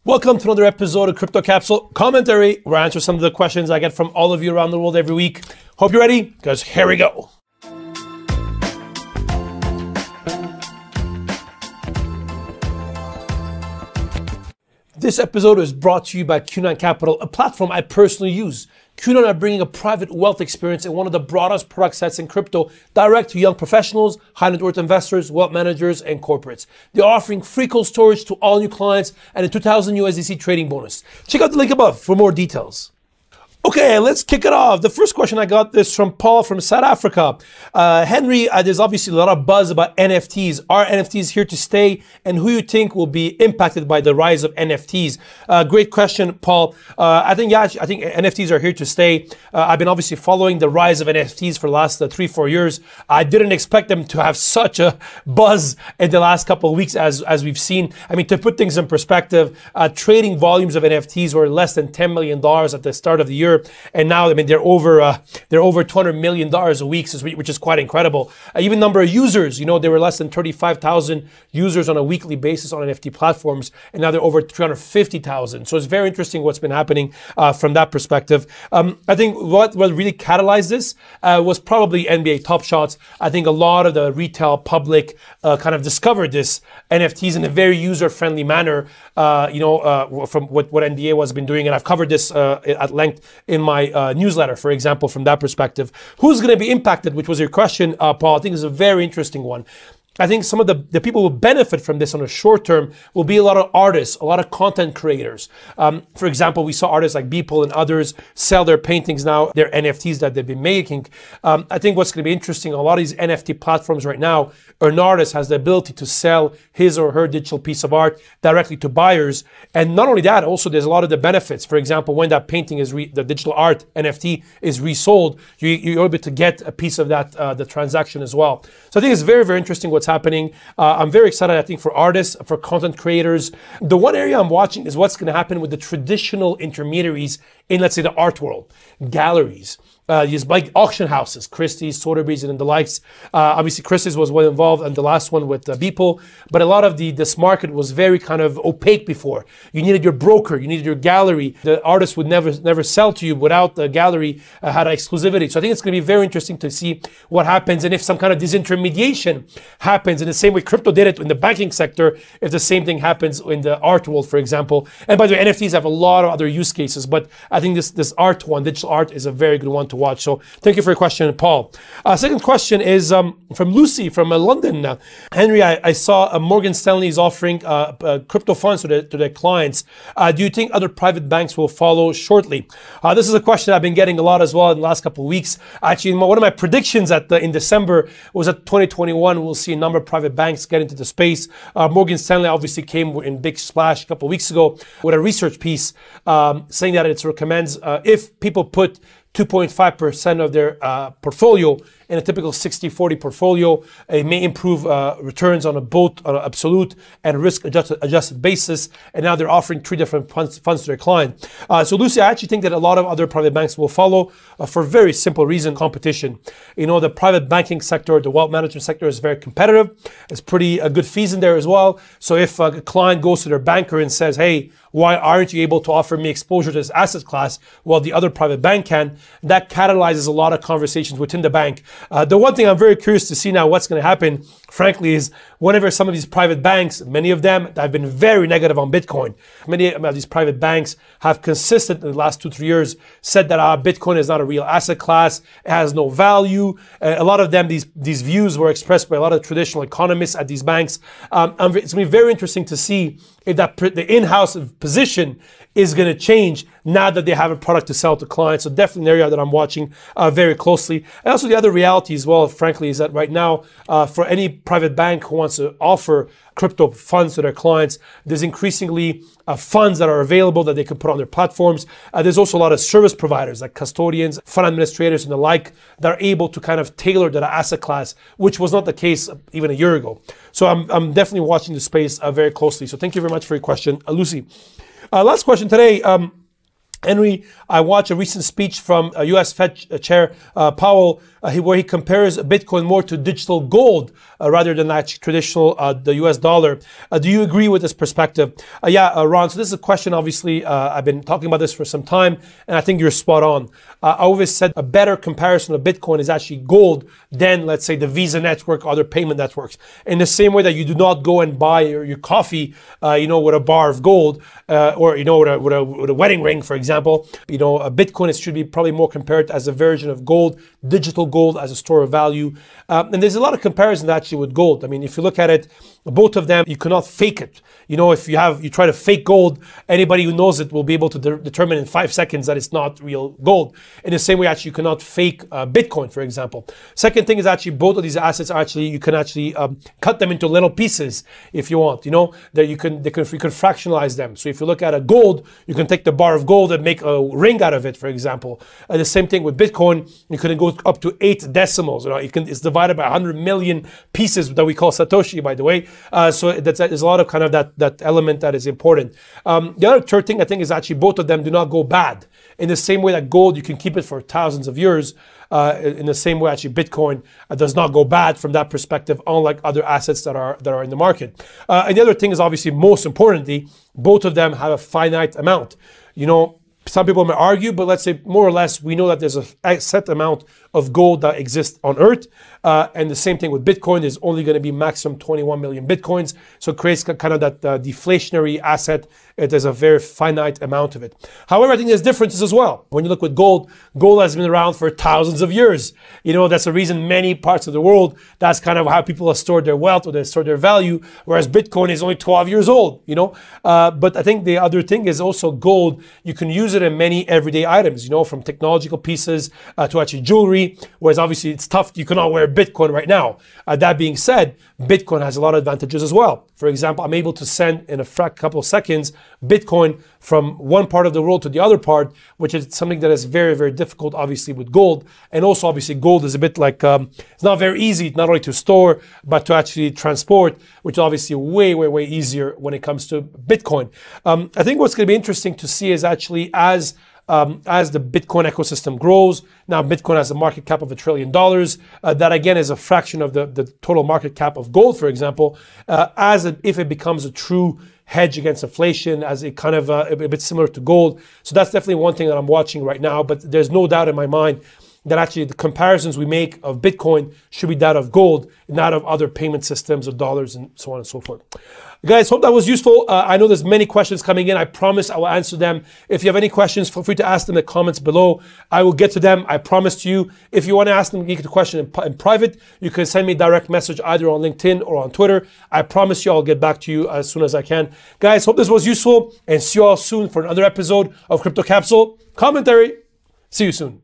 Welcome to another episode of Crypto Capsule Commentary, where I answer some of the questions I get from all of you around the world every week. Hope you're ready, because here we go. This episode is brought to you by Q9 Capital, a platform I personally use. Q9 are bringing a private wealth experience and one of the broadest product sets in crypto direct to young professionals, high net worth investors, wealth managers, and corporates. They're offering free cold storage to all new clients and a 2,000 USDC trading bonus. Check out the link above for more details. Okay, let's kick it off. The first question I got is from Paul from South Africa. Henri, there's obviously a lot of buzz about NFTs. Are NFTs here to stay? And who you think will be impacted by the rise of NFTs? Great question, Paul. I think NFTs are here to stay. I've been obviously following the rise of NFTs for the last 3-4 years. I didn't expect them to have such a buzz in the last couple of weeks as we've seen. I mean, to put things in perspective, trading volumes of NFTs were less than $10 million at the start of the year. And now, I mean, they're over $200 million a week, which is quite incredible. Even number of users, you know, there were less than 35,000 users on a weekly basis on NFT platforms, and now they're over 350,000. So it's very interesting what's been happening from that perspective. I think what really catalyzed this was probably NBA Top Shots. I think a lot of the retail public kind of discovered this NFTs in a very user-friendly manner, from what NBA has been doing. And I've covered this at length in my newsletter, for example, from that perspective. Who's going to be impacted, which was your question, Paul? I think is a very interesting one. I think some of the people who benefit from this on a short term will be a lot of artists, a lot of content creators. For example, we saw artists like Beeple and others sell their paintings now, their NFTs that they've been making. I think what's going to be interesting, a lot of these NFT platforms right now, an artist has the ability to sell his or her digital piece of art directly to buyers. And not only that, also there's a lot of the benefits. For example, when that painting is, the digital art NFT is resold, you're able to get a piece of that, the transaction as well. So I think it's very, very interesting what's happening. I'm very excited, I think, for artists, for content creators. The one area I'm watching is what's going to happen with the traditional intermediaries in, let's say, the art world, galleries. These like auction houses, Christie's, Sotheby's, and the likes. Obviously, Christie's was well involved in the last one with Beeple, but a lot of this market was very kind of opaque before. You needed your broker, you needed your gallery. The artist would never sell to you without the gallery had exclusivity. So I think it's going to be very interesting to see what happens and if some kind of disintermediation happens in the same way crypto did it in the banking sector, if the same thing happens in the art world, for example. And by the way, NFTs have a lot of other use cases, but I think this art one, digital art, is a very good one to watch. So thank you for your question, Paul. Second question is from Lucy from London. Henri, I saw Morgan Stanley is offering crypto funds to their clients. Do you think other private banks will follow shortly? This is a question I've been getting a lot as well in the last couple of weeks. Actually, one of my predictions in December was that 2021 we'll see a number of private banks get into the space. Morgan Stanley obviously came in big splash a couple of weeks ago with a research piece saying that it recommends if people put 2.5% of their portfolio in a typical 60-40 portfolio, it may improve returns on both absolute and risk-adjusted basis. And now they're offering 3 different funds to their client. So Lucy, I actually think that a lot of other private banks will follow for a very simple reason: competition. You know, the private banking sector, the wealth management sector is very competitive. It's pretty good fees in there as well. So if a client goes to their banker and says, hey, why aren't you able to offer me exposure to this asset class while the other private bank can? That catalyzes a lot of conversations within the bank. The one thing I'm very curious to see now what's going to happen, frankly, is whenever some of these private banks, many of them have been very negative on Bitcoin. Many of these private banks have consistently in the last 2-3 years said that Bitcoin is not a real asset class, it has no value. A lot of them, these views were expressed by a lot of traditional economists at these banks. It's going to be very interesting to see if the in-house position is going to change now that they have a product to sell to clients. So definitely an area that I'm watching very closely. And also the other reality as well, frankly, is that right now, for any private bank who wants to offer crypto funds to their clients, there's increasingly funds that are available that they can put on their platforms. There's also a lot of service providers like custodians, fund administrators, and the like that are able to kind of tailor that asset class, which was not the case even a year ago. So I'm definitely watching the space very closely. So thank you very much for your question, Lucy. Last question today. Henri, I watched a recent speech from US Fed Chair Powell where he compares Bitcoin more to digital gold rather than actually traditional the US dollar. Do you agree with this perspective? Ron, so this is a question, obviously, I've been talking about this for some time, and I think you're spot on. I always said a better comparison of Bitcoin is actually gold than, let's say, the Visa network, other payment networks. In the same way that you do not go and buy your coffee, with a bar of gold or, with a wedding ring, for example. Bitcoin should be probably more compared as a version of gold, digital gold as a store of value. And there's a lot of comparison actually with gold. I mean, if you look at it, both of them, you cannot fake it. If you try to fake gold, anybody who knows it will be able to determine in 5 seconds that it's not real gold. In the same way, actually, you cannot fake Bitcoin, for example. Second thing is actually both of these assets are actually, you can actually cut them into little pieces if you want. That you can fractionalize them. So if you look at a gold, you can take the bar of gold and make a ring out of it, for example. And the same thing with Bitcoin, you can go up to 8 decimals. It's divided by 100 million pieces that we call Satoshi, by the way. So there's a lot of kind of that element that is important. The other third thing I think is actually both of them do not go bad. In the same way that gold, you can keep it for thousands of years. In the same way, actually, Bitcoin does not go bad from that perspective, unlike other assets that are in the market. And the other thing is obviously, most importantly, both of them have a finite amount. Some people may argue, but let's say more or less, we know that there's a set amount of gold that exists on Earth. And the same thing with Bitcoin, there's only going to be maximum 21 million Bitcoins. So it creates kind of that deflationary asset. There's a very finite amount of it. However, I think there's differences as well. When you look with gold, gold has been around for thousands of years. That's the reason many parts of the world, that's kind of how people have stored their wealth or they store their value, whereas Bitcoin is only 12 years old, But I think the other thing is also gold, you can use it in many everyday items, from technological pieces to actually jewelry, whereas obviously it's tough, you cannot wear Bitcoin right now. That being said, Bitcoin has a lot of advantages as well. For example, I'm able to send in a couple of seconds Bitcoin from one part of the world to the other part, which is something that is very, very difficult, obviously, with gold. And also, obviously, gold is a bit like, it's not very easy, not only to store, but to actually transport, which is obviously way, way, way easier when it comes to Bitcoin. I think what's going to be interesting to see is actually as the Bitcoin ecosystem grows. Now, Bitcoin has a market cap of $1 trillion. That again is a fraction of the total market cap of gold, for example. If it becomes a true hedge against inflation, as it kind of a bit similar to gold. So that's definitely one thing that I'm watching right now. But there's no doubt in my mind that actually the comparisons we make of Bitcoin should be that of gold, not of other payment systems of dollars and so on and so forth. Guys, hope that was useful. I know there's many questions coming in. I promise I will answer them. If you have any questions, feel free to ask them in the comments below. I will get to them. I promise to you. If you want to ask them the question in private, you can send me a direct message either on LinkedIn or on Twitter. I promise you I'll get back to you as soon as I can. Guys, hope this was useful and see you all soon for another episode of Crypto Capsule Commentary. See you soon.